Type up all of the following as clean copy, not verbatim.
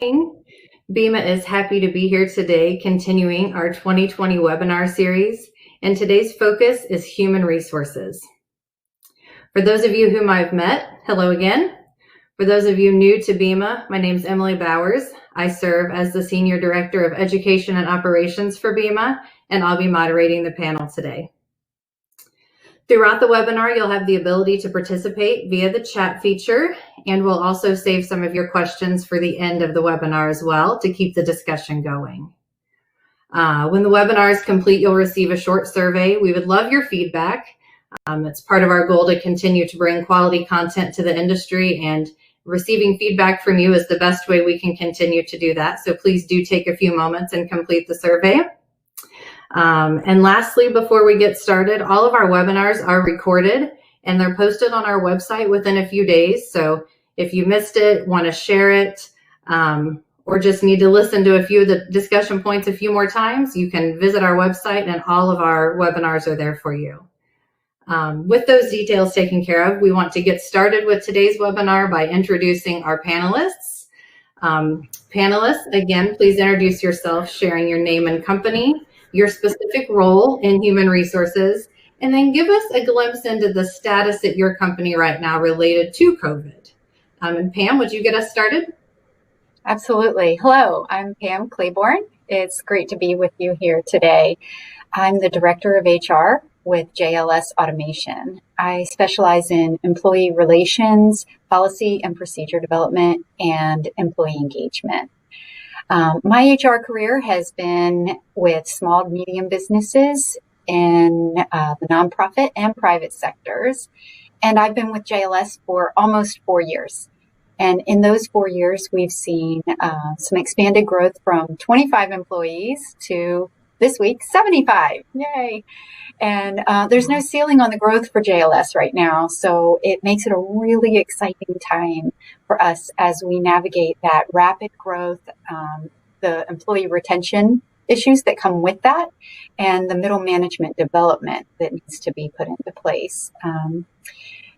BEMA is happy to be here today, continuing our 2020 webinar series, and today's focus is human resources. For those of you whom I've met, hello again. For those of you new to BEMA, my name is Emily Bowers. I serve as the Senior Director of Education and Operations for BEMA, and I'll be moderating the panel today. Throughout the webinar, you'll have the ability to participate via the chat feature, and we'll also save some of your questions for the end of the webinar as well to keep the discussion going. When the webinar is complete, you'll receive a short survey. We would love your feedback. It's part of our goal to continue to bring quality content to the industry, and receiving feedback from you is the best way we can continue to do that. So please do take a few moments and complete the survey. And lastly, before we get started, all of our webinars are recorded and they're posted on our website within a few days. So if you missed it, want to share it, or just need to listen to a few of the discussion points a few more times, you can visit our website and all of our webinars are there for you. With those details taken care of, we want to get started with today's webinar by introducing our panelists. Panelists, again, please introduce yourself, sharing your name and company, your specific role in human resources, and then give us a glimpse into the status at your company right now related to COVID. And Pam, would you get us started? Absolutely. Hello, I'm Pam Claiborne. It's great to be with you here today. I'm the Director of HR with JLS Automation. I specialize in employee relations, policy and procedure development, and employee engagement. My HR career has been with small, medium businesses in the nonprofit and private sectors. And I've been with JLS for almost 4 years. And in those 4 years, we've seen some expanded growth from 25 employees to this week, 75. Yay. And there's no ceiling on the growth for JLS right now. So it makes it a really exciting time for us as we navigate that rapid growth, the employee retention issues that come with that, and the middle management development that needs to be put into place.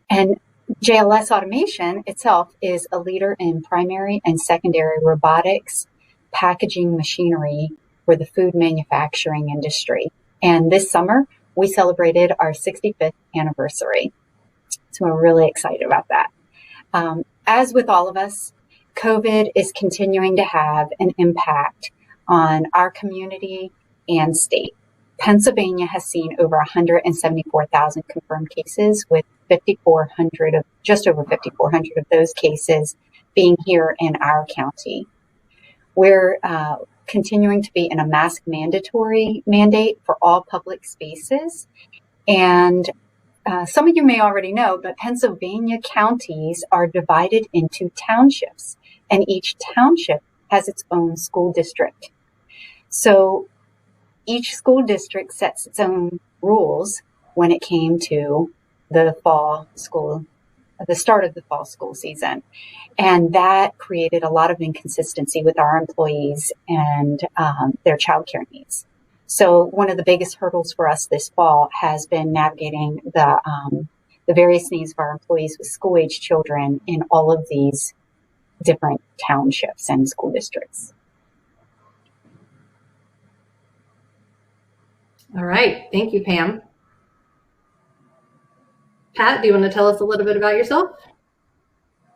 And JLS Automation itself is a leader in primary and secondary robotics, packaging machinery for the food manufacturing industry. And this summer, we celebrated our 65th anniversary. So we're really excited about that. As with all of us, COVID is continuing to have an impact on our community and state. Pennsylvania has seen over 174,000 confirmed cases, with just over 5,400 of those cases being here in our county. We're continuing to be in a mask mandatory mandate for all public spaces. And some of you may already know, but Pennsylvania counties are divided into townships, and each township has its own school district. So each school district sets its own rules when it came to the start of the fall school season. And that created a lot of inconsistency with our employees and their childcare needs. So one of the biggest hurdles for us this fall has been navigating the various needs of our employees with school-age children in all of these different townships and school districts. All right, thank you, Pam. Pat, do you want to tell us a little bit about yourself?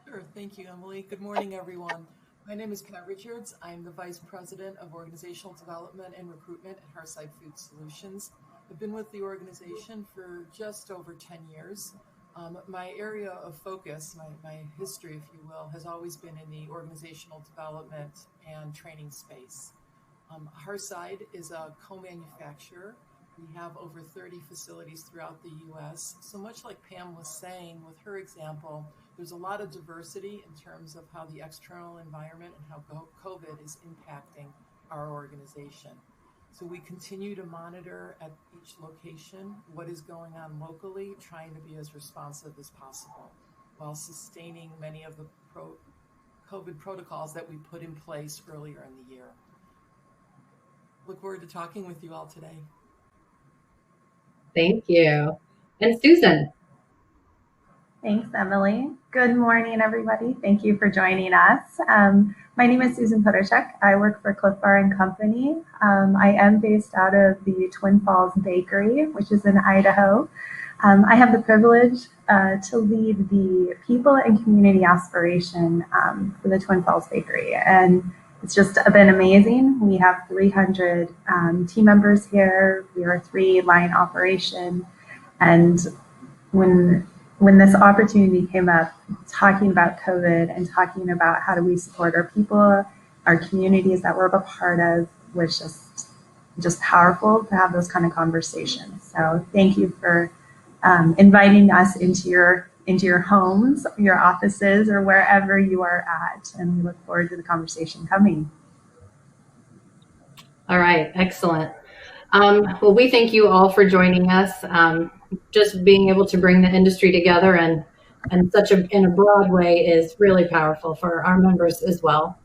Sure, thank you, Emily. Good morning, everyone. My name is Pat Richards. I'm the Vice President of Organizational Development and Recruitment at Hearthside Food Solutions. I've been with the organization for just over 10 years. My area of focus, my history, if you will, has always been in the organizational development and training space. Hearthside is a co-manufacturer. We have over 30 facilities throughout the U.S. So much like Pam was saying with her example, there's a lot of diversity in terms of how the external environment and how COVID is impacting our organization. So we continue to monitor at each location what is going on locally, trying to be as responsive as possible while sustaining many of the COVID protocols that we put in place earlier in the year. Look forward to talking with you all today. Thank you. And Susan. Thanks, Emily. Good morning, everybody. Thank you for joining us. My name is Susan Podorchuk. I work for Clif and Company. I am based out of the Twin Falls Bakery, which is in Idaho. I have the privilege to lead the people and community aspiration for the Twin Falls Bakery. And it's just been amazing. We have 300 team members here. We are a 3-line operation. And when this opportunity came up, talking about COVID and talking about how do we support our people, our communities that we're a part of, was just powerful to have those kind of conversations. So thank you for inviting us into your homes, your offices, or wherever you are at. And we look forward to the conversation coming. All right, excellent. Well, we thank you all for joining us. Just being able to bring the industry together and in a broad way is really powerful for our members as well.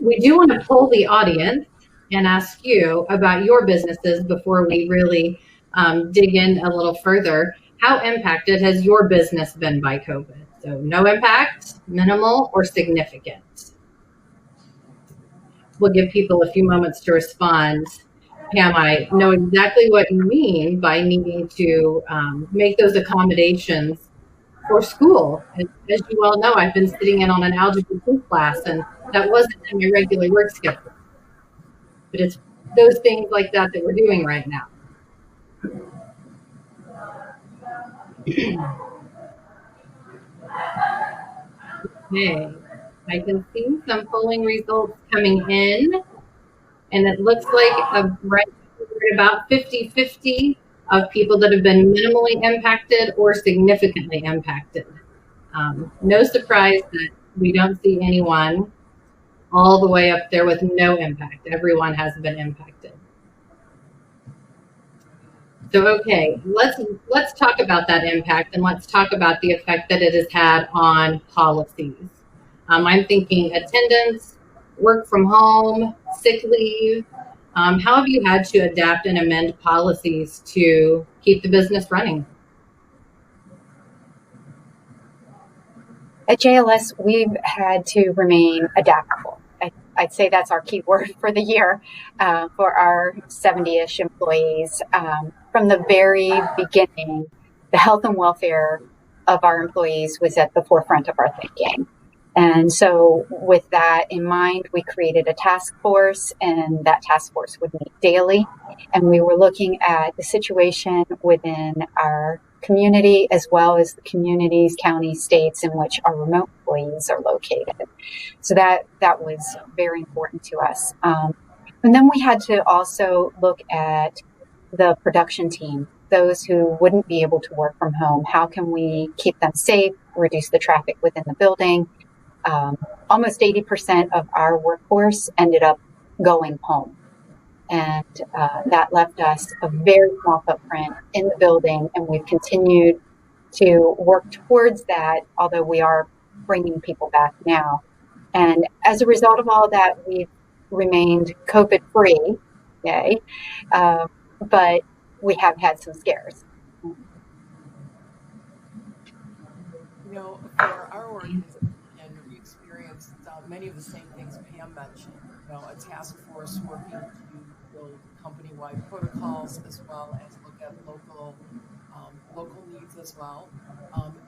We do want to poll the audience and ask you about your businesses before we really dig in a little further. How impacted has your business been by COVID? So no impact, minimal, or significant? We'll give people a few moments to respond. Pam, I know exactly what you mean by needing to make those accommodations for school. As you all know, I've been sitting in on an algebra 2 class, and that wasn't in my regular work schedule. But it's those things like that that we're doing right now. Okay, I can see some polling results coming in, and it looks like right about 50-50 of people that have been minimally impacted or significantly impacted. No surprise that we don't see anyone all the way up there with no impact. Everyone has been impacted. So, okay, let's talk about that impact, and let's talk about the effect that it has had on policies. I'm thinking attendance, work from home, sick leave. How have you had to adapt and amend policies to keep the business running? At JLS, we've had to remain adaptable. I'd say that's our key word for the year for our 70-ish employees. From the very beginning, the health and welfare of our employees was at the forefront of our thinking. And so with that in mind, we created a task force, and that task force would meet daily. And we were looking at the situation within our community, as well as the communities, counties, states in which our remote employees are located. So that was very important to us. And then we had to also look at the production team, those who wouldn't be able to work from home. How can we keep them safe, reduce the traffic within the building? Almost 80% of our workforce ended up going home. And that left us a very small footprint in the building, and we've continued to work towards that, although we are bringing people back now. And as a result of all that, we've remained COVID-free, yay, but we have had some scares. You know, for our organization, we experienced many of the same things Pam mentioned. You know, a task force working to build company-wide protocols, as well as look at local needs as well.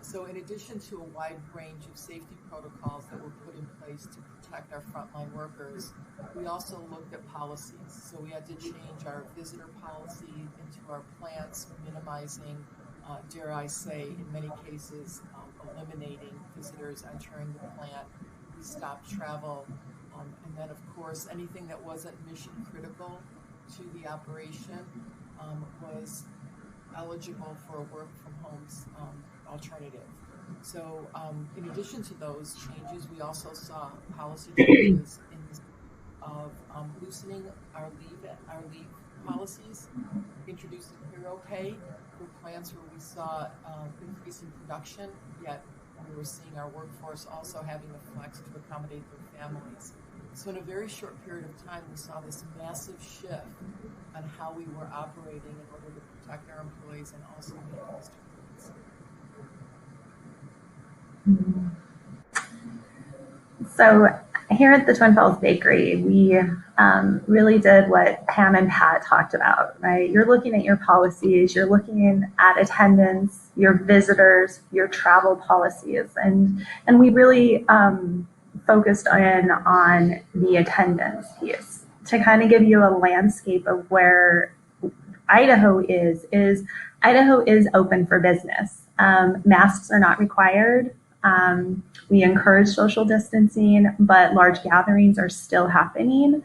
So in addition to a wide range of safety protocols that were put in place to protect our frontline workers, we also looked at policies. So we had to change our visitor policy into our plants, minimizing, dare I say, in many cases, eliminating visitors entering the plant. We stopped travel. And then, of course, anything that wasn't mission critical to the operation was eligible for a work from home alternative. So in addition to those changes, we also saw policy changes in of loosening our leave policies, introducing hero pay for plants where we saw increase in production, yet we were seeing our workforce also having the flex to accommodate their families. So in a very short period of time, we saw this massive shift on how we were operating in order to protect our employees and also meet customer needs. So here at the Twin Falls Bakery, we really did what Pam and Pat talked about, right? You're looking at your policies, you're looking at attendance, your visitors, your travel policies, and we really focused on the attendance piece to kind of give you a landscape of where Idaho is Idaho is open for business. Masks are not required. We encourage social distancing, but large gatherings are still happening.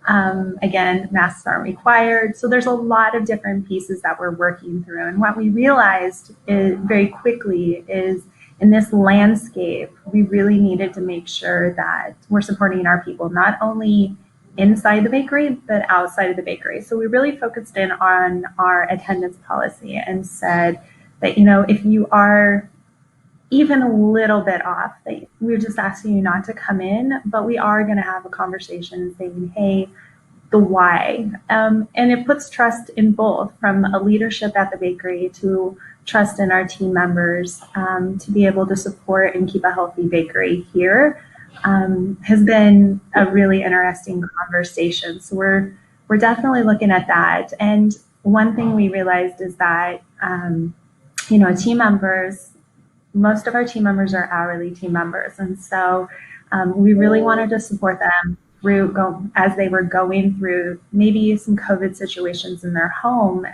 Again, masks aren't required. So there's a lot of different pieces that we're working through. And what we realized very quickly is in this landscape, we really needed to make sure that we're supporting our people, not only inside the bakery, but outside of the bakery. So we really focused in on our attendance policy and said that, if you are even a little bit off, we're just asking you not to come in, but we are going to have a conversation saying, hey, the why. And it puts trust in both, from a leadership at the bakery to trust in our team members to be able to support and keep a healthy bakery here. Has been a really interesting conversation. So we're definitely looking at that. And one thing we realized is that, team members, most of our team members are hourly team members. And so we really wanted to support them as they were going through maybe some COVID situations in their home.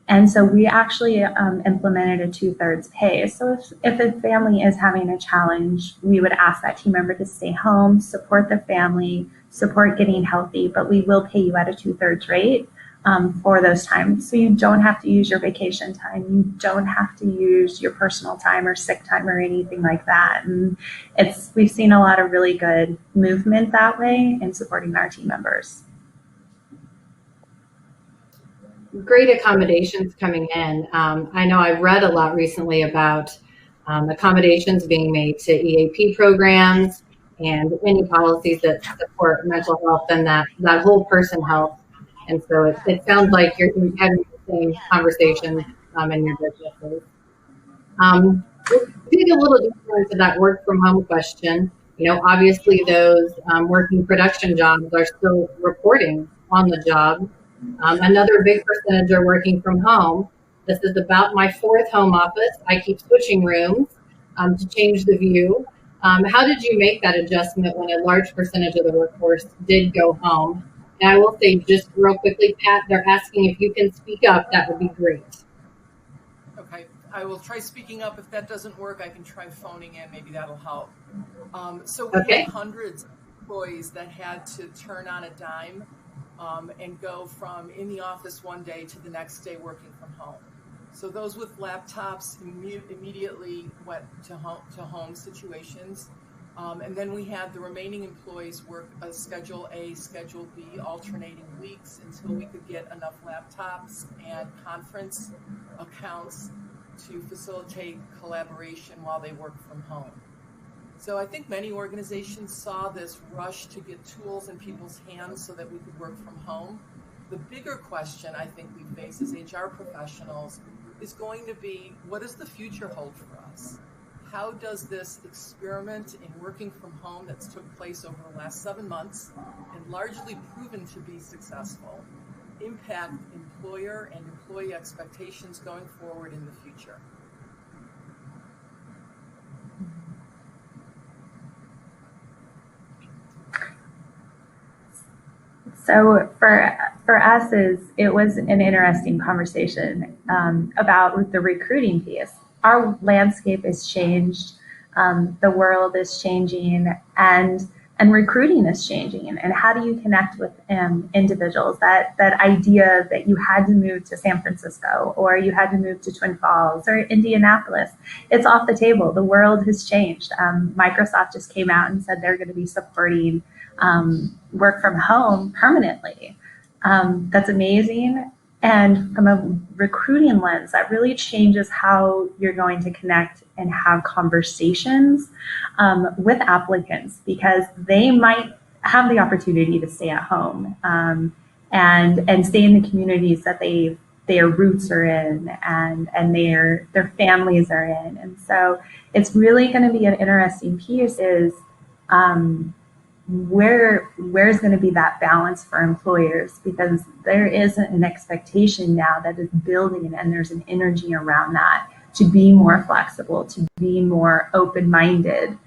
And so we actually implemented a 2/3 pay. So if a family is having a challenge, we would ask that team member to stay home, support the family, support getting healthy, but we will pay you at a 2/3 rate for those times. So you don't have to use your vacation time. You don't have to use your personal time or sick time or anything like that. And we've seen a lot of really good movement that way in supporting our team members. Great accommodations coming in. I know I've read a lot recently about accommodations being made to EAP programs and any policies that support mental health and that whole person health. And so it sounds like you're having the same conversations in your businesses. We'll dig a little deeper into that work from home question. Obviously those working production jobs are still reporting on the job. Another big percentage are working from home. This is about my 4th home office. I keep switching rooms to change the view. How did you make that adjustment when a large percentage of the workforce did go home? And I will say just real quickly, Pat, they're asking if you can speak up, that would be great. Okay, I will try speaking up. If that doesn't work, I can try phoning in. Maybe that'll help. So we had hundreds of employees that had to turn on a dime and go from in the office one day to the next day working from home. So those with laptops immediately went to home situations. And then we had the remaining employees work a Schedule A, Schedule B, alternating weeks until we could get enough laptops and conference accounts to facilitate collaboration while they work from home. So I think many organizations saw this rush to get tools in people's hands so that we could work from home. The bigger question I think we face as HR professionals is going to be, what does the future hold for us? How does this experiment in working from home that's took place over the last 7 months and largely proven to be successful impact employer and employee expectations going forward in the future? So for us, it was an interesting conversation about the recruiting piece. Our landscape has changed, the world is changing, and recruiting is changing. And how do you connect with individuals? That idea that you had to move to San Francisco or you had to move to Twin Falls or Indianapolis, it's off the table. The world has changed. Microsoft just came out and said they're going to be supporting work from home permanently. That's amazing. And from a recruiting lens, that really changes how you're going to connect and have conversations with applicants, because they might have the opportunity to stay at home and stay in the communities that they've their roots are in and their families are in. And so it's really going to be an interesting piece is where's going to be that balance for employers, because there is an expectation now that is building, and there's an energy around that to be more flexible, to be more open-minded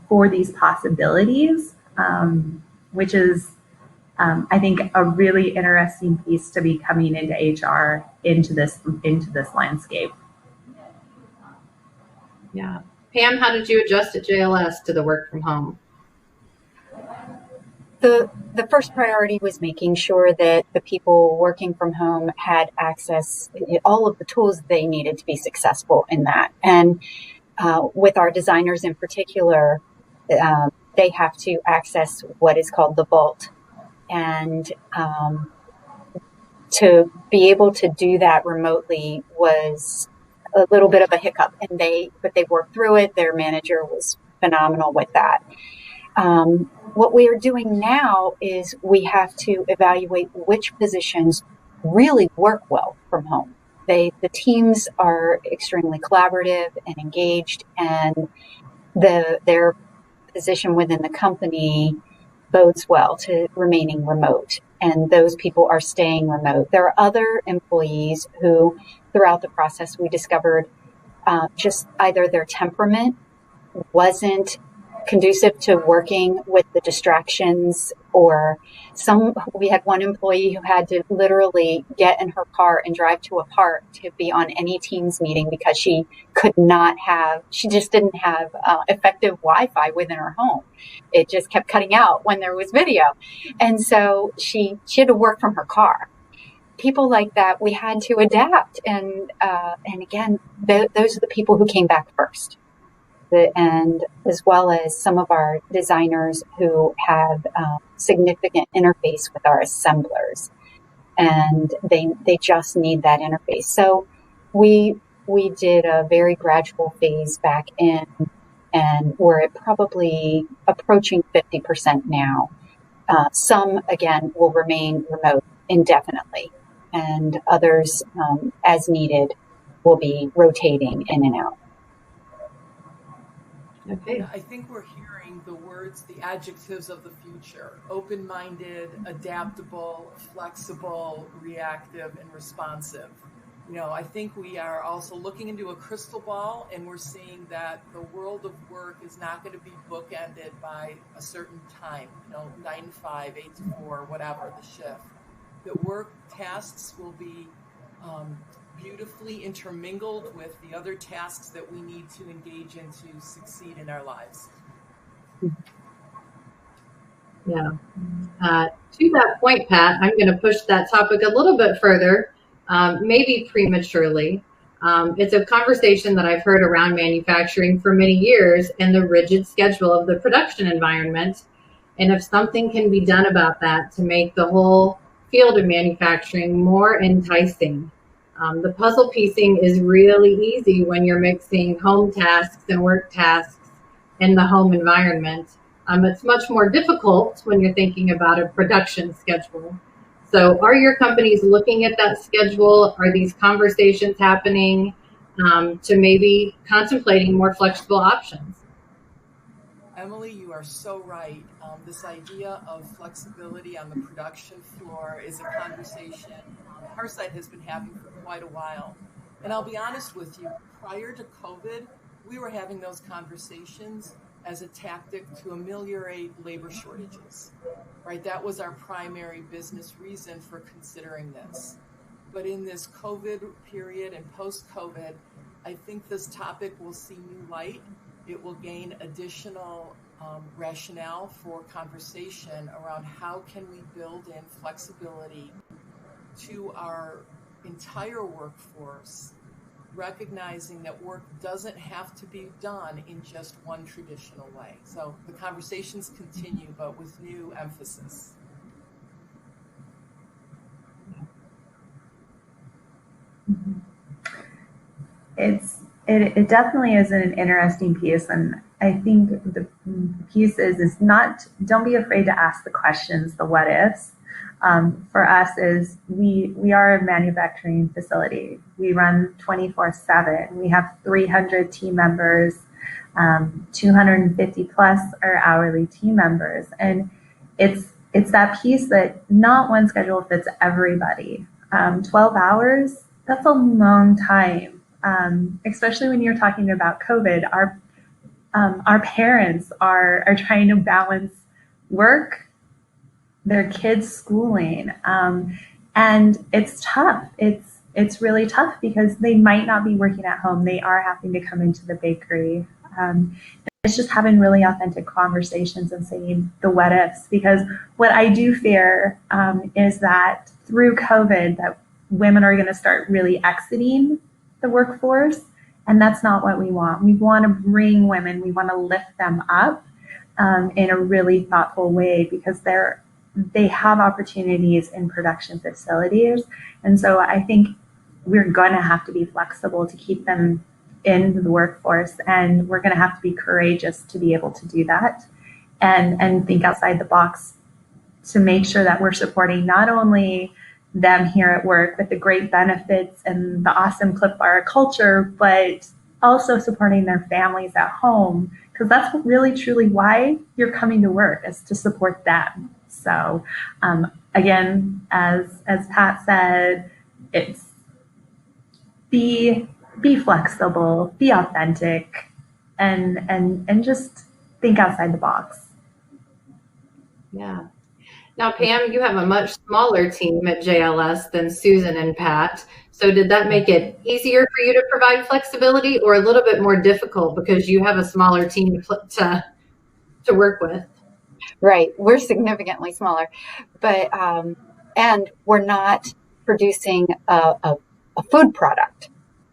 for these possibilities, which is I think a really interesting piece to be coming into HR into this landscape. Yeah. Pam, how did you adjust at JLS to the work from home? The first priority was making sure that the people working from home had access, all of the tools they needed to be successful in that. And with our designers in particular, they have to access what is called the vault. And to be able to do that remotely was a little bit of a hiccup, but they worked through it. Their manager was phenomenal with that. What we are doing now is we have to evaluate which positions really work well from home. The teams are extremely collaborative and engaged, and their position within the company bodes well to remaining remote, and those people are staying remote. There are other employees who, throughout the process, we discovered just either their temperament wasn't conducive to working with the distractions, or we had one employee who had to literally get in her car and drive to a park to be on any Teams meeting because she just didn't have effective Wi-Fi within her home. It just kept cutting out when there was video. And so she had to work from her car. People like that, we had to adapt. And again, those are the people who came back first. And as well as some of our designers who have significant interface with our assemblers, and they just need that interface. So we did a very gradual phase back in, and we're at probably approaching 50% now. Some, again, will remain remote indefinitely, and others, as needed, will be rotating in and out. Okay. I think we're hearing the adjectives of the future: open-minded, adaptable, flexible, reactive, and responsive. I think we are also looking into a crystal ball, and we're seeing that the world of work is not going to be bookended by a certain time, 9 to 5, 8 to 4, whatever the shift. That work tasks will be beautifully intermingled with the other tasks that we need to engage in to succeed in our lives. Yeah. To that point, Pat, I'm going to push that topic a little bit further, maybe prematurely. It's a conversation that I've heard around manufacturing for many years and the rigid schedule of the production environment. And if something can be done about that to make the whole field of manufacturing more enticing. The puzzle piecing is really easy when you're mixing home tasks and work tasks in the home environment. It's much more difficult when you're thinking about a production schedule. So are your companies looking at that schedule? Are these conversations happening to maybe contemplating more flexible options? Emily, you are so right. This idea of flexibility on the production floor is a conversation Hearthside has been having for quite a while. And I'll be honest with you, prior to COVID, we were having those conversations as a tactic to ameliorate labor shortages, right? That was our primary business reason for considering this. But in this COVID period and post-COVID, I think this topic will see new light. It will gain additional rationale for conversation around how can we build in flexibility to our entire workforce, recognizing that work doesn't have to be done in just one traditional way. So the conversations continue, but with new emphasis. It definitely is an interesting piece, and I think the piece is not, don't be afraid to ask the questions, the what ifs. for us is we are a manufacturing facility. We run 24/7. We have 300 team members, 250 plus are hourly team members, and it's that piece that not one schedule fits everybody. 12 hours, that's a long time, especially when you're talking about COVID. Our parents are trying to balance work, their kids' schooling, and it's tough. It's really tough because they might not be working at home. They are having to come into the bakery. It's just having really authentic conversations and saying the what ifs, because what I do fear is that through COVID that women are going to start really exiting the workforce, and that's not what we want. We want to bring women, we want to lift them up in a really thoughtful way, because they have opportunities in production facilities. And so I think we're going to have to be flexible to keep them in the workforce, and we're going to have to be courageous to be able to do that and think outside the box to make sure that we're supporting not only them here at work with the great benefits and the awesome Clif Bar culture, but also supporting their families at home, because that's really truly why you're coming to work, is to support them. So again, as Pat said, it's be flexible, be authentic, and just think outside the box. Yeah. Now, Pam, you have a much smaller team at JLS than Susan and Pat. So did that make it easier for you to provide flexibility, or a little bit more difficult because you have a smaller team to work with? Right. We're significantly smaller, but and we're not producing a food product.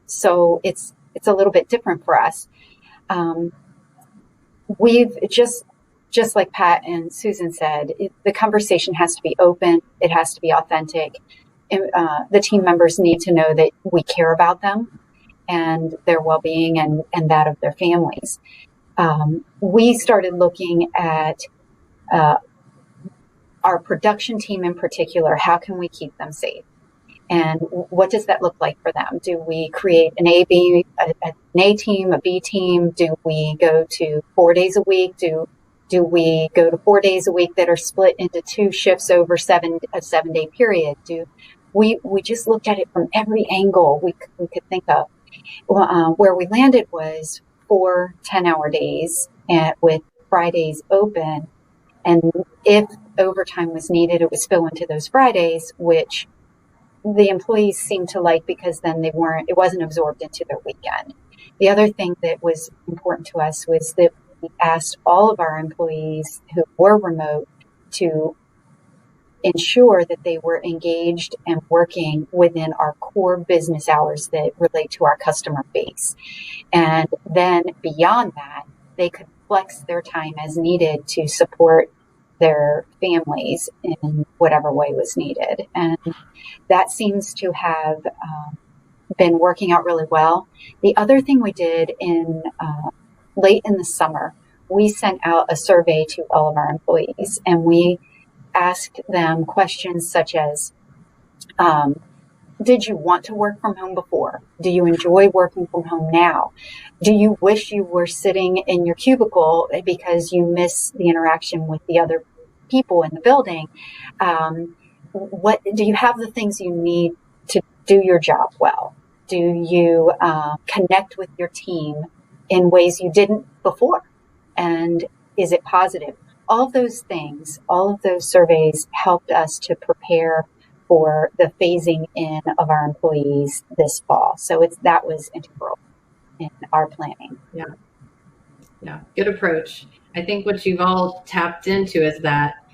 So it's a little bit different for us. We've just like Pat and Susan said, the conversation has to be open. It has to be authentic. And, the team members need to know that we care about them and their well-being and that of their families. We started looking at our production team in particular. How can we keep them safe? And what does that look like for them? Do we create an A team, a B team? Do we go to 4 days a week? Do we go to 4 days a week that are split into 2 shifts over a 7-day period? We just looked at it from every angle we could think of. Where we landed was 4 10-hour days with Fridays open. And if overtime was needed, it would spill into those Fridays, which the employees seemed to like, because then it wasn't absorbed into their weekend. The other thing that was important to us was that we asked all of our employees who were remote to ensure that they were engaged and working within our core business hours that relate to our customer base. And then beyond that, they could flex their time as needed to support their families in whatever way was needed. And that seems to have been working out really well. The other thing we did late in the summer, we sent out a survey to all of our employees, and we asked them questions such as, did you want to work from home before? Do you enjoy working from home now? Do you wish you were sitting in your cubicle because you miss the interaction with the other people in the building? What do you have the things you need to do your job well? Do you connect with your team in ways you didn't before? And is it positive? All of those things, all of those surveys helped us to prepare for the phasing in of our employees this fall. So that was integral in our planning. Yeah, good approach. I think what you've all tapped into is that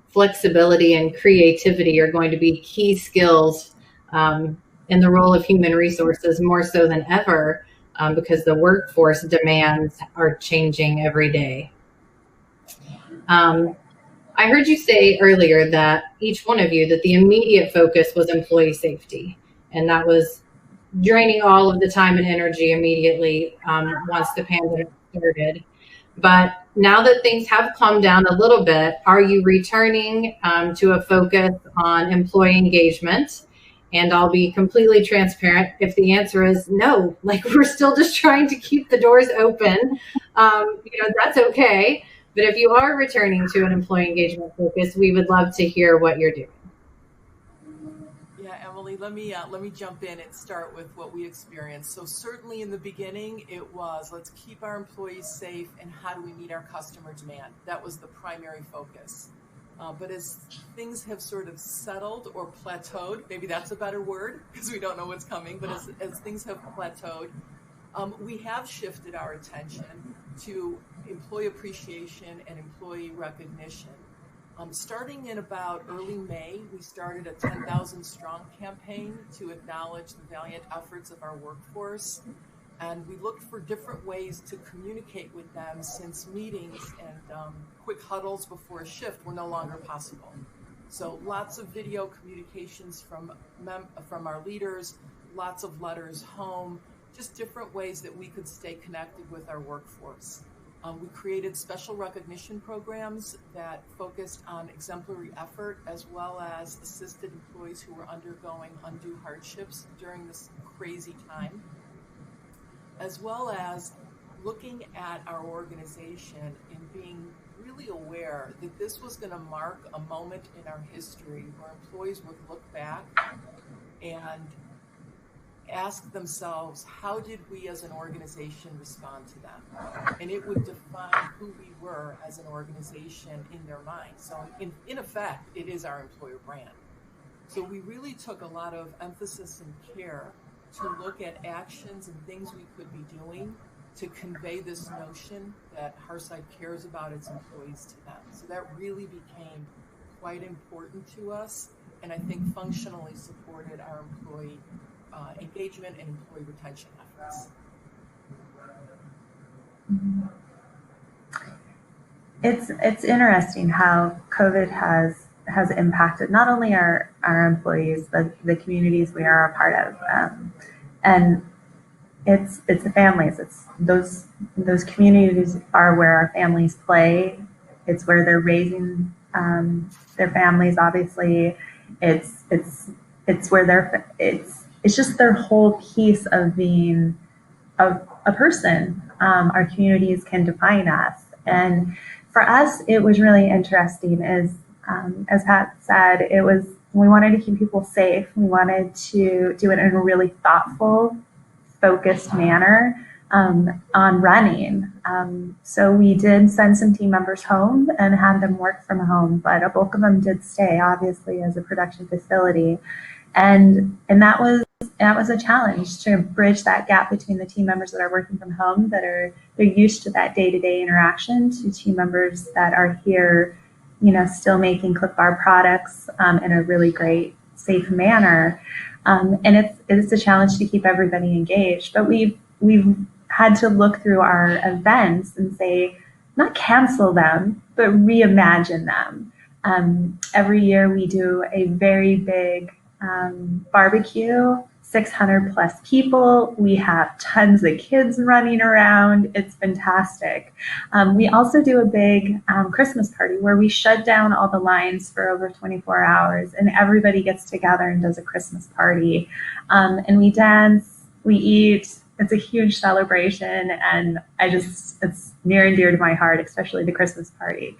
flexibility and creativity are going to be key skills in the role of human resources, more so than ever, because the workforce demands are changing every day. I heard you say earlier that each one of you, that the immediate focus was employee safety, and that was draining all of the time and energy immediately once the pandemic started. But now that things have calmed down a little bit, are you returning to a focus on employee engagement? And I'll be completely transparent. If the answer is no, like we're still just trying to keep the doors open, that's okay. But if you are returning to an employee engagement focus, we would love to hear what you're doing. Yeah, Emily, let me jump in and start with what we experienced. So certainly in the beginning, it was let's keep our employees safe and how do we meet our customer demand? That was the primary focus. But as things have sort of settled or plateaued, maybe that's a better word because we don't know what's coming, but as things have plateaued, we have shifted our attention to employee appreciation and employee recognition. Starting in about early May, we started a 10,000 strong campaign to acknowledge the valiant efforts of our workforce. And we looked for different ways to communicate with them since meetings and quick huddles before a shift were no longer possible. So lots of video communications from our leaders, lots of letters home, just different ways that we could stay connected with our workforce. We created special recognition programs that focused on exemplary effort as well as assisted employees who were undergoing undue hardships during this crazy time, as well as looking at our organization and being really aware that this was going to mark a moment in our history where employees would look back and ask themselves, how did we as an organization respond to them? And it would define who we were as an organization in their mind. So in effect, it is our employer brand. So we really took a lot of emphasis and care to look at actions and things we could be doing to convey this notion that Hearthside cares about its employees to them. So that really became quite important to us, and I think functionally supported our employee engagement and employee retention efforts. It's interesting how COVID has impacted not only our employees, but the communities we are a part of, and it's the families. It's those communities are where our families play. It's where they're raising their families. Obviously, it's where it's just their whole piece of being a person. Our communities can define us, and for us, it was really interesting. As Pat said, we wanted to keep people safe. We wanted to do it in a really thoughtful, focused manner on running. So we did send some team members home and had them work from home, but a bulk of them did stay, obviously, as a production facility. And that was a challenge to bridge that gap between the team members that are working from home, they're used to that day-to-day interaction, to team members that are here, still making Clif Bar products in a really great, safe manner. And it's a challenge to keep everybody engaged. But we've had to look through our events and say, not cancel them, but reimagine them. Every year we do a very big barbecue, 600 plus people. We have tons of kids running around. It's fantastic. We also do a big Christmas party where we shut down all the lines for over 24 hours and everybody gets together and does a Christmas party. And we dance, we eat. It's a huge celebration, and it's near and dear to my heart, especially the Christmas party.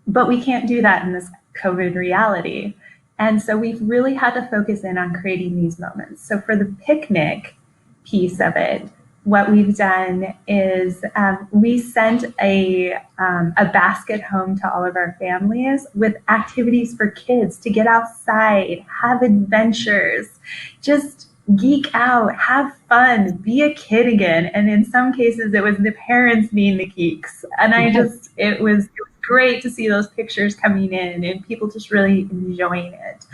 But we can't do that in this COVID reality. And so we've really had to focus in on creating these moments. So for the picnic piece of it, what we've done is we sent a basket home to all of our families with activities for kids to get outside, have adventures, just geek out, have fun, be a kid again. And in some cases, it was the parents being the geeks. And it was great to see those pictures coming in and people just really enjoying it.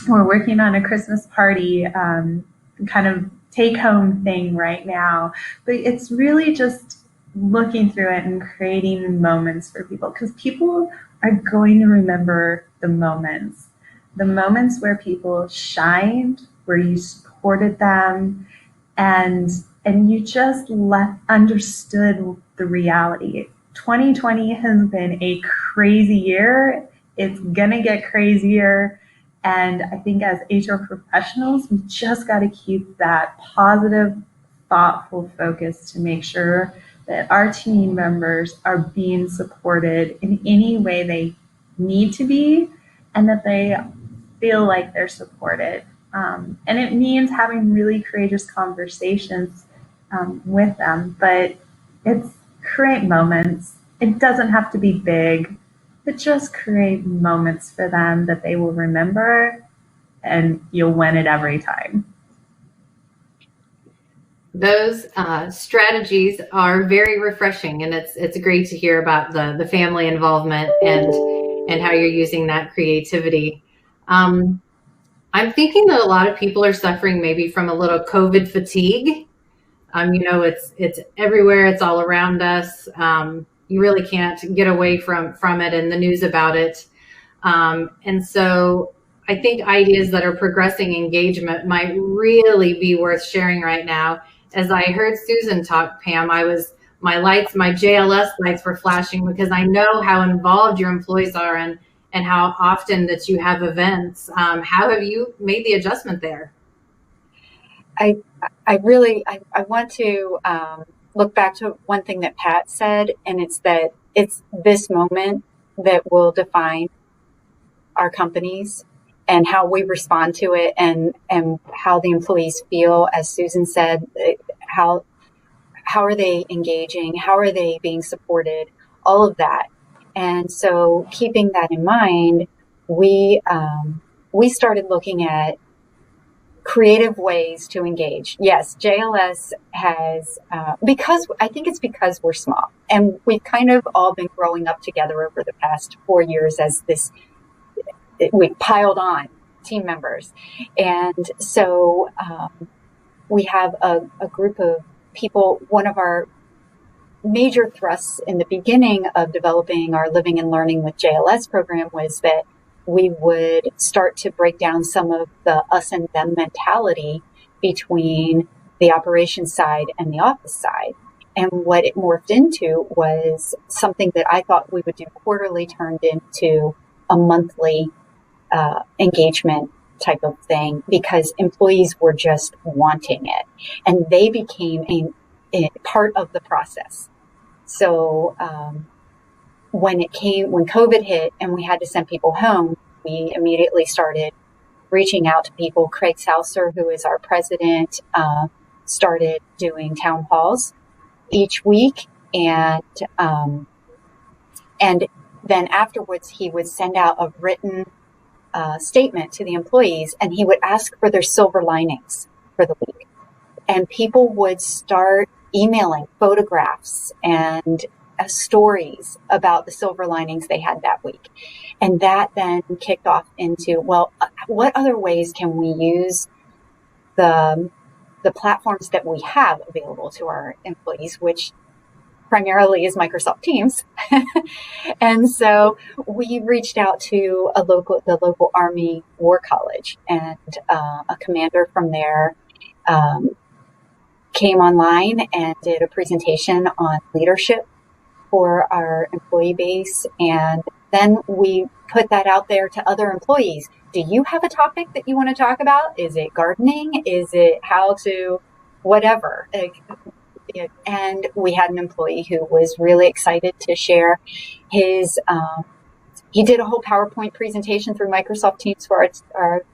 We're working on a Christmas party kind of take-home thing right now, but it's really just looking through it and creating moments for people, because people are going to remember the moments where people shined, where you supported them, and and you just understood the reality. 2020 has been a crazy year. It's gonna get crazier. And I think as HR professionals, we just got to keep that positive, thoughtful focus to make sure that our team members are being supported in any way they need to be, and that they feel like they're supported. And it means having really courageous conversations with them, but it's create moments. It doesn't have to be big, but just create moments for them that they will remember, and you'll win it every time. Those strategies are very refreshing, and it's great to hear about the family involvement and how you're using that creativity. I'm thinking that a lot of people are suffering maybe from a little COVID fatigue. It's everywhere. It's all around us. You really can't get away from it and the news about it. And so I think ideas that are progressing engagement might really be worth sharing right now. As I heard Susan talk, Pam, my JLS lights were flashing because I know how involved your employees are and how often that you have events. How have you made the adjustment there? I want to look back to one thing that Pat said, and it's that it's this moment that will define our companies and how we respond to it, and how the employees feel. As Susan said, how are they engaging? How are they being supported? All of that. And so keeping that in mind, we started looking at creative ways to engage. Yes, JLS has, because we're small, and we've kind of all been growing up together over the past 4 years as we piled on team members. And so we have a group of people. One of our major thrusts in the beginning of developing our Living and Learning with JLS program was that we would start to break down some of the us and them mentality between the operations side and the office side. And what it morphed into was something that I thought we would do quarterly turned into a monthly engagement type of thing, because employees were just wanting it, and they became a part of the process. So when COVID hit and we had to send people home, we immediately started reaching out to people. Craig Saucer, who is our president, started doing town halls each week, and then afterwards he would send out a written statement to the employees, and he would ask for their silver linings for the week. And people would start emailing photographs and stories about the silver linings they had that week. And that then kicked off into, well, what other ways can we use the platforms that we have available to our employees, which primarily is Microsoft Teams. And so we reached out to the local Army War College, and a commander from there came online and did a presentation on leadership for our employee base. And then we put that out there to other employees. Do you have a topic that you want to talk about? Is it gardening? Is it how to whatever? And we had an employee who was really excited to share his, he did a whole PowerPoint presentation through Microsoft Teams for our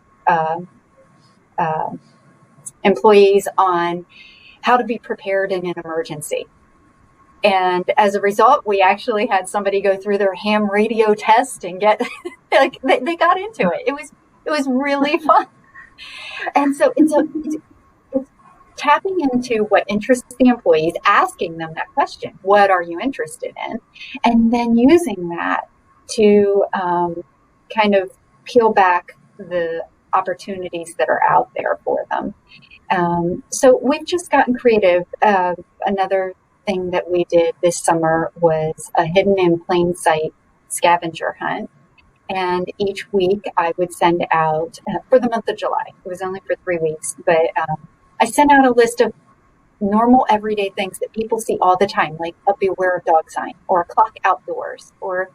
employees on how to be prepared in an emergency. And as a result, we actually had somebody go through their ham radio test and get, like, they got into it. It was really fun. And so it's tapping into what interests the employees, asking them that question, what are you interested in? And then using that to kind of peel back the opportunities that are out there for them. So we've just gotten creative. Another thing that we did this summer was a hidden in plain sight scavenger hunt. And each week I would send out, for the month of July, it was only for 3 weeks, but I sent out a list of normal everyday things that people see all the time, like a beware of dog sign or a clock outdoors or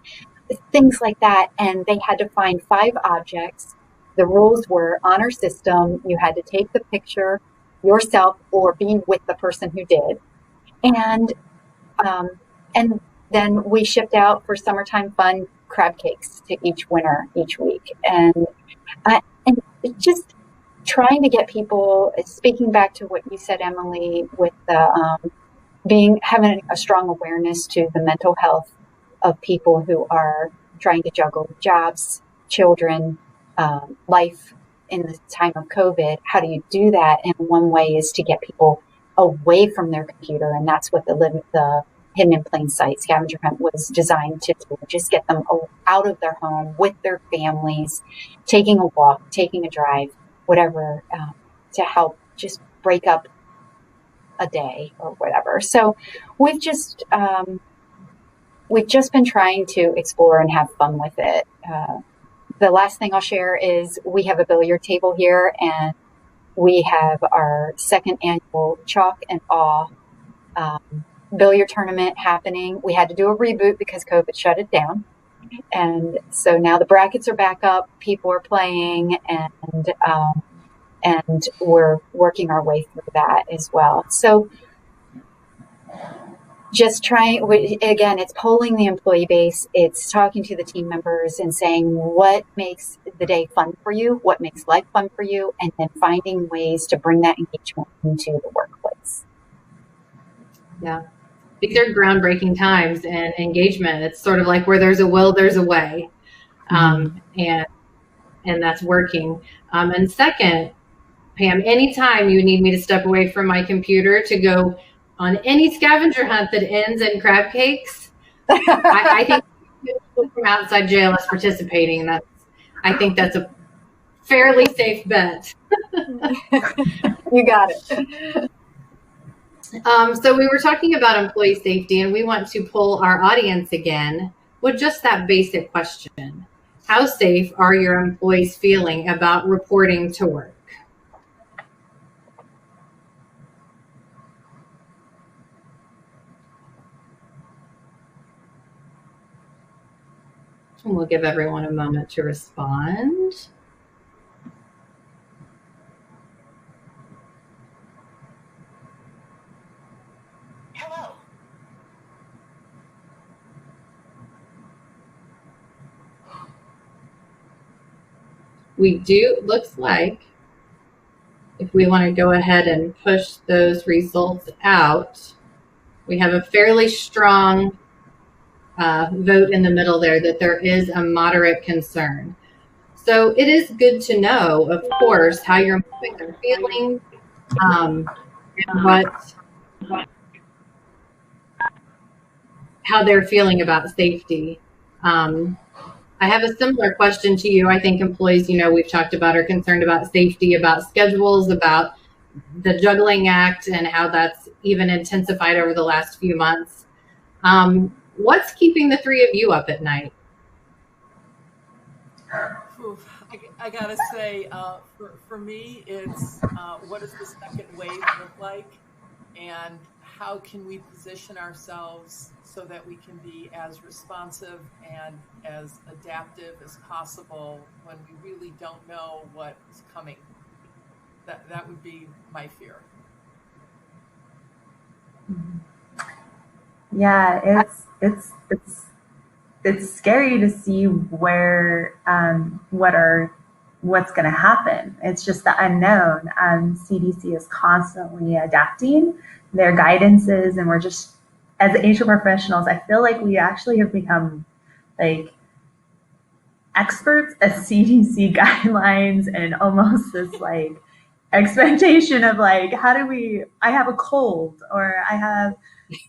things like that. And they had to find 5 objects. The rules were on our system, you had to take the picture yourself or be with the person who did. And and then we shipped out for summertime fun crab cakes to each winner each week. And just trying to get people, speaking back to what you said, Emily, with the having a strong awareness to the mental health of people who are trying to juggle jobs, children, life in the time of COVID. How do you do that? And one way is to get people away from their computer, and that's what the Hidden in Plain Sight scavenger hunt was designed to do. Just get them out of their home with their families, taking a walk, taking a drive, whatever, to help just break up a day or whatever. So we've just been trying to explore and have fun with it. The last thing I'll share is we have a billiard table here, and we have our 2nd annual Chalk and Awe billiard tournament happening. We had to do a reboot because COVID shut it down. And so now the brackets are back up, people are playing, and we're working our way through that as well. So just trying, again, it's polling the employee base. It's talking to the team members and saying what makes the day fun for you, what makes life fun for you, and then finding ways to bring that engagement into the workplace. Yeah. These are groundbreaking times and engagement. It's sort of like where there's a will, there's a way. And that's working. And second, Pam, anytime you need me to step away from my computer to go on any scavenger hunt that ends in crab cakes, I think people from outside JLS participating, I think that's a fairly safe bet. You got it. So we were talking about employee safety, and we want to poll our audience again with just that basic question. How safe are your employees feeling about reporting to work? And we'll give everyone a moment to respond. Hello. We do, looks like, if we want to go ahead and push those results out, we have a fairly strong vote in the middle there that there is a moderate concern. So it is good to know, of course, how your employees are feeling, and how they're feeling about safety. I have a similar question to you. I think employees, we've talked about, are concerned about safety, about schedules, about the juggling act, and how that's even intensified over the last few months. What's keeping the 3 of you up at night? I gotta say, for me, it's what does the second wave look like, and how can we position ourselves so that we can be as responsive and as adaptive as possible when we really don't know what is coming. That would be my fear. Yeah, it's scary to see where what's going to happen. It's just the unknown. CDC is constantly adapting their guidances, and we're just, as HR professionals, I feel like we actually have become like experts at CDC guidelines, and almost this like expectation of like, I have a cold, or I have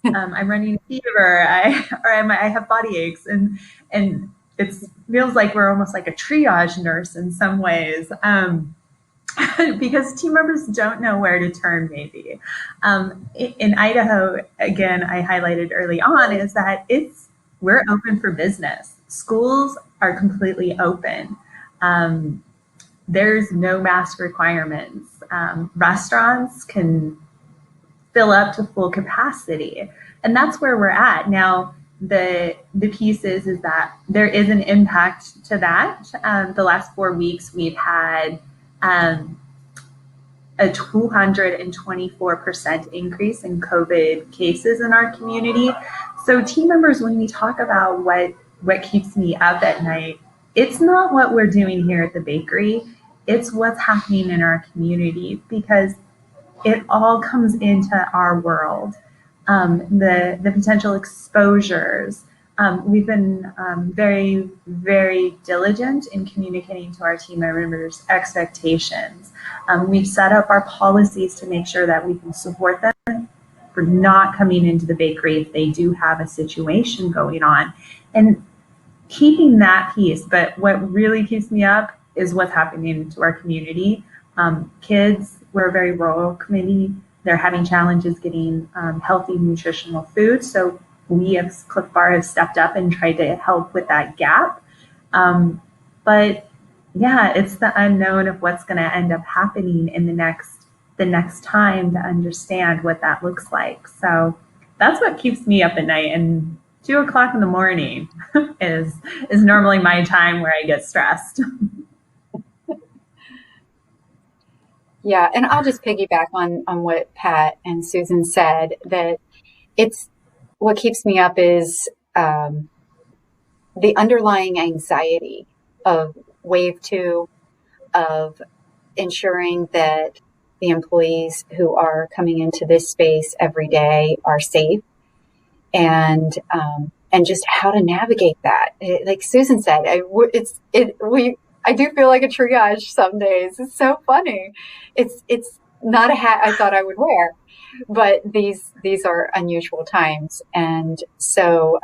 I'm running a fever, I have body aches, and it feels like we're almost like a triage nurse in some ways, because team members don't know where to turn. Maybe in Idaho, again, I highlighted early on, is that we're open for business. Schools are completely open. There's no mask requirements. Restaurants can fill up to full capacity. And that's where we're at. Now, the piece is that there is an impact to that. The last 4 weeks, we've had a 224% increase in COVID cases in our community. So team members, when we talk about what keeps me up at night, it's not what we're doing here at the bakery. It's what's happening in our community, because it all comes into our world. The potential exposures. We've been very, very diligent in communicating to our team members expectations. We've set up our policies to make sure that we can support them for not coming into the bakery if they do have a situation going on, and keeping that piece. But what really keeps me up is what's happening to our community. Kids, we're a very rural community. They're having challenges getting healthy, nutritional food. So we as Clif Bar have stepped up and tried to help with that gap. But yeah, it's the unknown of what's going to end up happening in the next time to understand what that looks like. So that's what keeps me up at night. And 2 o'clock in the morning is normally my time where I get stressed. Yeah, and I'll just piggyback on what Pat and Susan said, that it's what keeps me up is the underlying anxiety of wave 2, of ensuring that the employees who are coming into this space every day are safe, and just how to navigate that. Like Susan said, I do feel like a triage some days. It's so funny. It's not a hat I thought I would wear, but these are unusual times. And so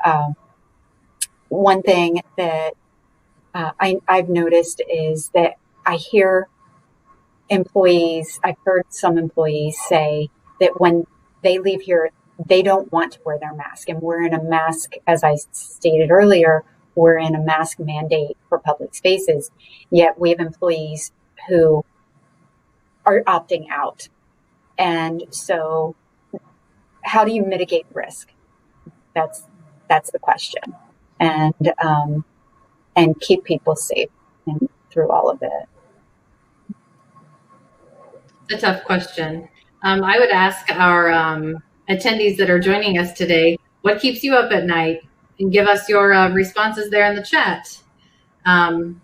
one thing that I've noticed is that I've heard some employees say that when they leave here, they don't want to wear their mask. And we're in a mask, as I stated earlier, we're in a mask mandate for public spaces, yet we have employees who are opting out. And so how do you mitigate risk? That's the question. And keep people safe through all of it. It's a tough question. I would ask our attendees that are joining us today, what keeps you up at night? And give us your responses there in the chat. And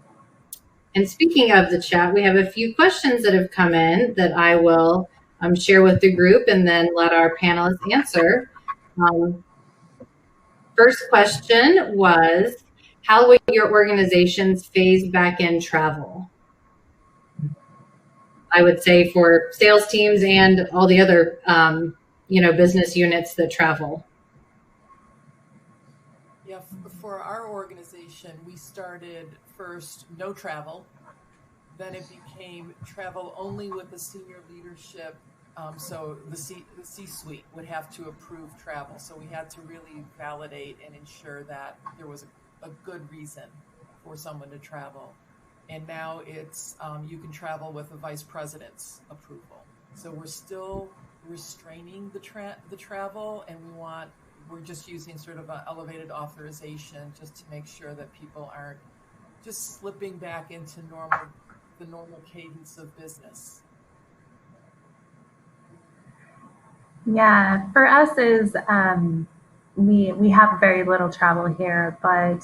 speaking of the chat, we have a few questions that have come in that I will share with the group and then let our panelists answer. First question was, how will your organizations phase back in travel? I would say for sales teams and all the other business units that travel. Yeah, for our organization, we started first no travel, then it became travel only with the senior leadership. So the C-suite would have to approve travel. So we had to really validate and ensure that there was a good reason for someone to travel. And now it's you can travel with the vice president's approval. So we're still restraining the travel, and we're just using sort of an elevated authorization just to make sure that people aren't just slipping back into the normal cadence of business. Yeah, for us is we have very little travel here, but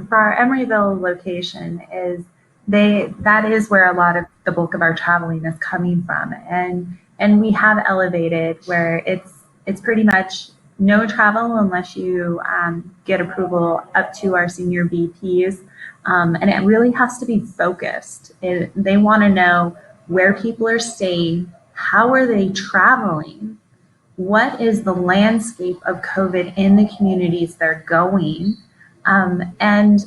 for our Emeryville location that is where a lot of the bulk of our traveling is coming from, and we have elevated where it's pretty much no travel unless you get approval up to our senior VPs, and it really has to be focused. They want to know where people are staying, how are they traveling, what is the landscape of COVID in the communities they're going, and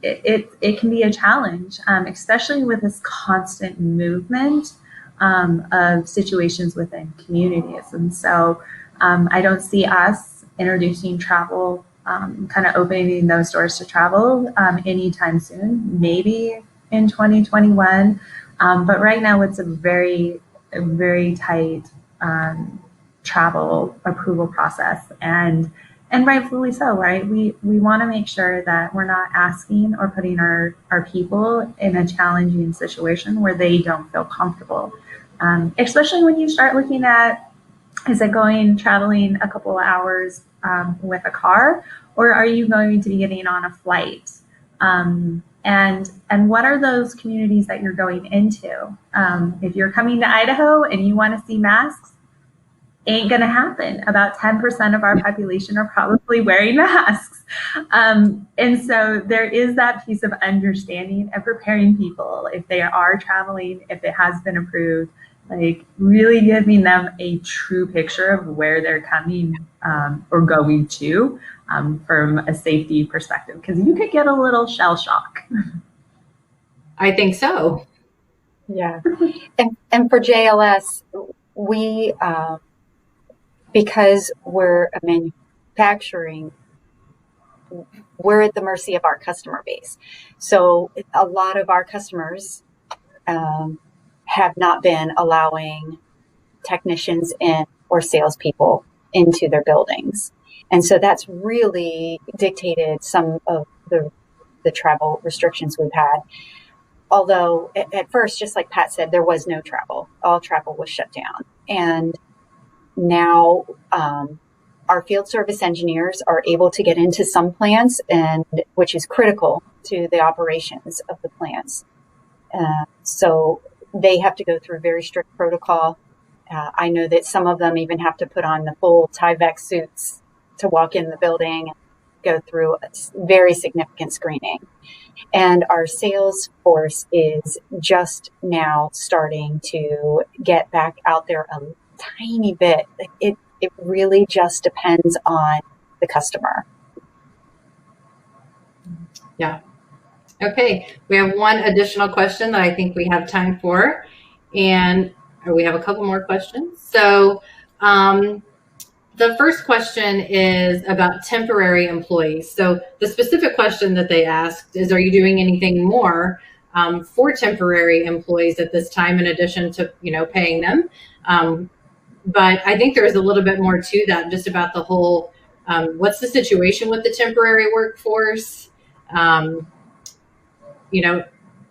it can be a challenge, especially with this constant movement of situations within communities. And so I don't see us introducing travel, kind of opening those doors to travel anytime soon, maybe in 2021. But right now it's a very, very tight travel approval process, and rightfully so, right? We want to make sure that we're not asking or putting our people in a challenging situation where they don't feel comfortable. Especially when you start looking at, is it traveling a couple of hours with a car, or are you going to be getting on a flight? And what are those communities that you're going into? If you're coming to Idaho and you want to see masks, ain't going to happen. About 10% of our population are probably wearing masks. And so there is that piece of understanding and preparing people if they are traveling, if it has been approved, like really giving them a true picture of where they're coming or going to from a safety perspective, because you could get a little shell shock. I think so. Yeah. And for JLS, we, because we're a manufacturing, we're at the mercy of our customer base. So a lot of our customers have not been allowing technicians in or salespeople into their buildings. And so that's really dictated some of the travel restrictions we've had. Although at first, just like Pat said, there was no travel. All travel was shut down. And now our field service engineers are able to get into some plants, and which is critical to the operations of the plants. So they have to go through very strict protocol. I know that some of them even have to put on the full Tyvek suits to walk in the building and go through a very significant screening. And our sales force is just now starting to get back out there a tiny bit. It really just depends on the customer. Yeah. Okay. We have one additional question that I think we have time for, and we have a couple more questions. So the first question is about temporary employees. So the specific question that they asked is, are you doing anything more for temporary employees at this time in addition to, paying them? But I think there's a little bit more to that, just about the whole, what's the situation with the temporary workforce? Tell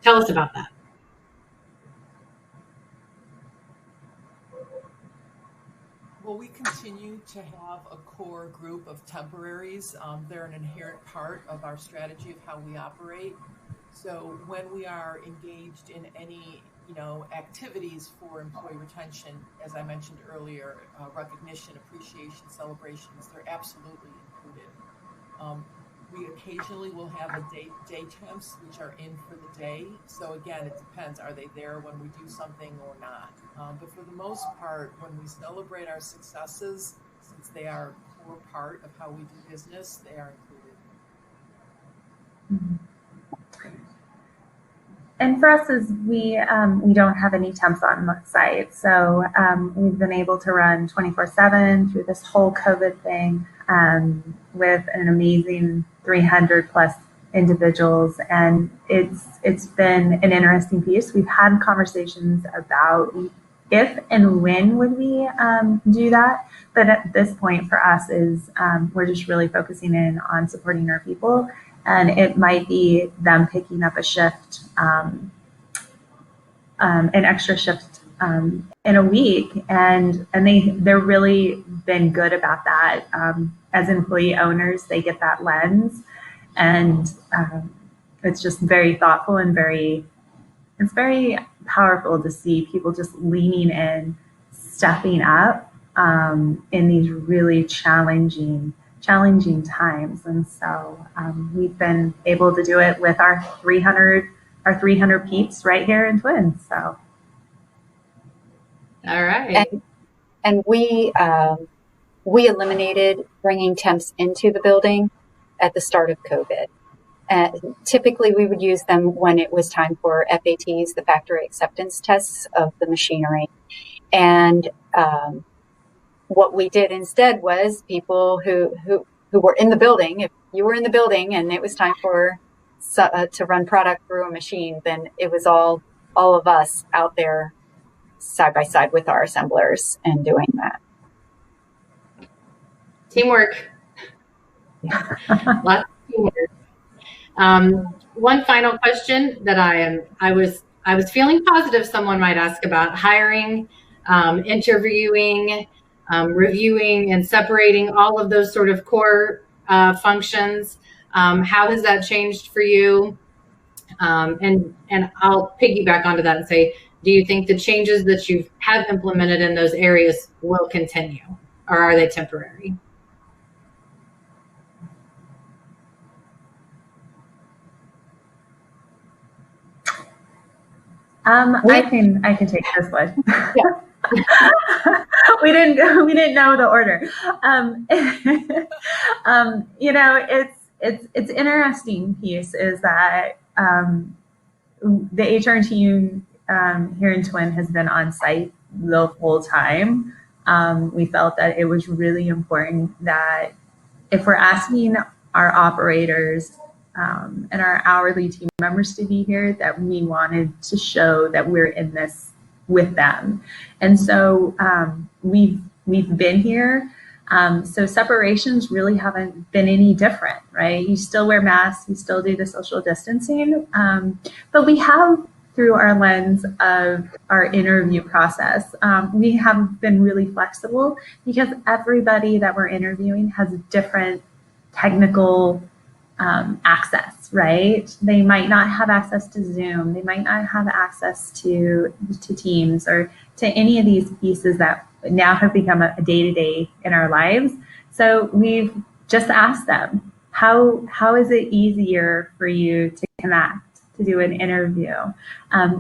us about that. Well, we continue to have a core group of temporaries. They're an inherent part of our strategy of how we operate. So when we are engaged in any, activities for employee retention, as I mentioned earlier, recognition, appreciation, celebrations, they're absolutely included. We occasionally will have a day temps, which are in for the day. So again, it depends. Are they there when we do something or not? But for the most part, when we celebrate our successes, since they are a core part of how we do business, they are included. Mm-hmm. And for us, is we don't have any temps on site, so we've been able to run 24/7 through this whole COVID thing with an amazing 300 plus individuals, and it's been an interesting piece. We've had conversations about if and when would we do that, but at this point for us is we're just really focusing in on supporting our people. And it might be them picking up a shift, an extra shift in a week, and they're really been good about that. As employee owners, they get that lens, and it's just very thoughtful and it's very powerful to see people just leaning in, stepping up in these really challenging times. And so we've been able to do it with our 300 peeps right here in Twin. So. All right. And we eliminated bringing temps into the building at the start of COVID. And typically we would use them when it was time for FATs, the factory acceptance tests of the machinery. And what we did instead was people who were in the building, if you were in the building and it was time to run product through a machine, then it was all of us out there side by side with our assemblers and doing that. Teamwork. Lots of teamwork. One final question that I was feeling positive someone might ask about hiring, interviewing, reviewing, and separating all of those sort of core functions. How has that changed for you? And I'll piggyback onto that and say, do you think the changes that you have implemented in those areas will continue, or are they temporary? I can take this one. Yeah. we didn't know the order. You know, it's interesting piece is that the HR team here in Twin has been on site the whole time. We felt that it was really important that if we're asking our operators and our hourly team members to be here, that we wanted to show that we're in this with them. And so we've been here. So separations really haven't been any different, right? You still wear masks, you still do the social distancing, but we have, through our lens of our interview process, we have been really flexible because everybody that we're interviewing has different technical access, right? They might not have access to Zoom. They might not have access to Teams or to any of these pieces that now have become a day-to-day in our lives. So we've just asked them, how is it easier for you to connect, to do an interview?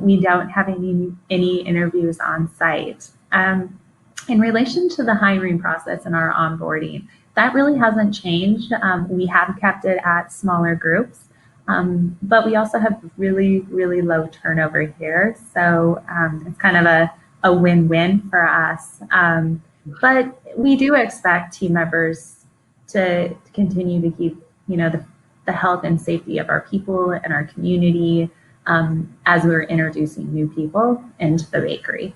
We don't have any interviews on site. In relation to the hiring process and our onboarding, that really hasn't changed. We have kept it at smaller groups, but we also have really, really low turnover here. So it's kind of a win-win for us. But we do expect team members to continue to keep, you know, the health and safety of our people and our community as we're introducing new people into the bakery.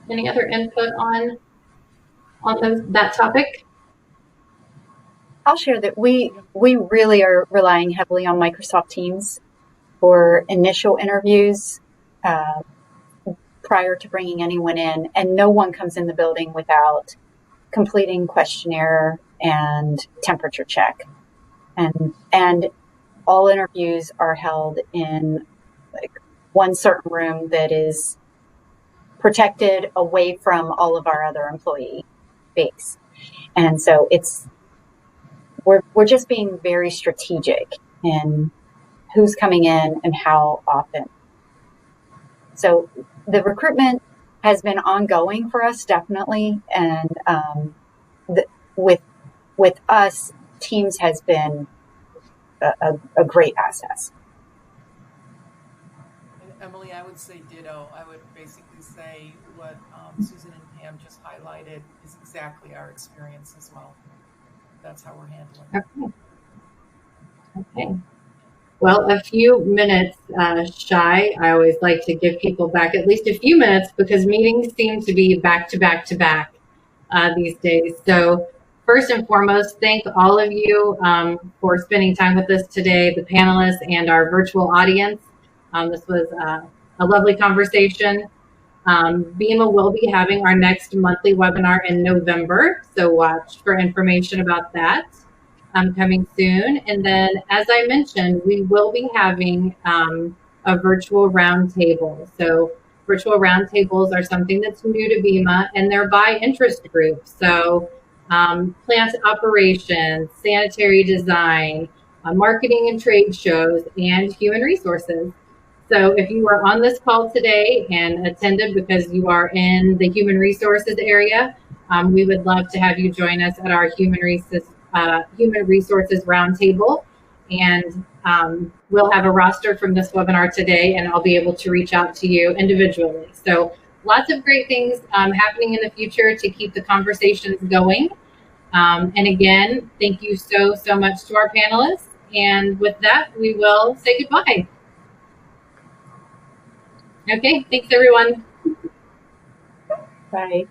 Any other input on that topic? I'll share that we really are relying heavily on Microsoft Teams for initial interviews prior to bringing anyone in, and no one comes in the building without completing questionnaire and temperature check, and all interviews are held in like one certain room that is protected away from all of our other employee base. And so we're just being very strategic in who's coming in and how often. So the recruitment has been ongoing for us, definitely. And with us, Teams has been a great asset. Emily, I would say ditto. I would basically say what Susan and Pam just highlighted is exactly our experience as well. That's how we're handling it. Okay. Well, a few minutes shy. I always like to give people back at least a few minutes because meetings seem to be back to back to back these days. So first and foremost, thank all of you for spending time with us today, the panelists and our virtual audience. This was a lovely conversation. BEMA will be having our next monthly webinar in November, so watch for information about that coming soon. And then, as I mentioned, we will be having a virtual roundtable. So virtual roundtables are something that's new to BEMA, and they're by interest groups. So plant operations, sanitary design, marketing and trade shows, and human resources. So if you are on this call today and attended because you are in the human resources area, we would love to have you join us at our human resources roundtable. And we'll have a roster from this webinar today, and I'll be able to reach out to you individually. So lots of great things happening in the future to keep the conversations going. And again, thank you so much to our panelists. And with that, we will say goodbye. Okay, thanks everyone. Bye.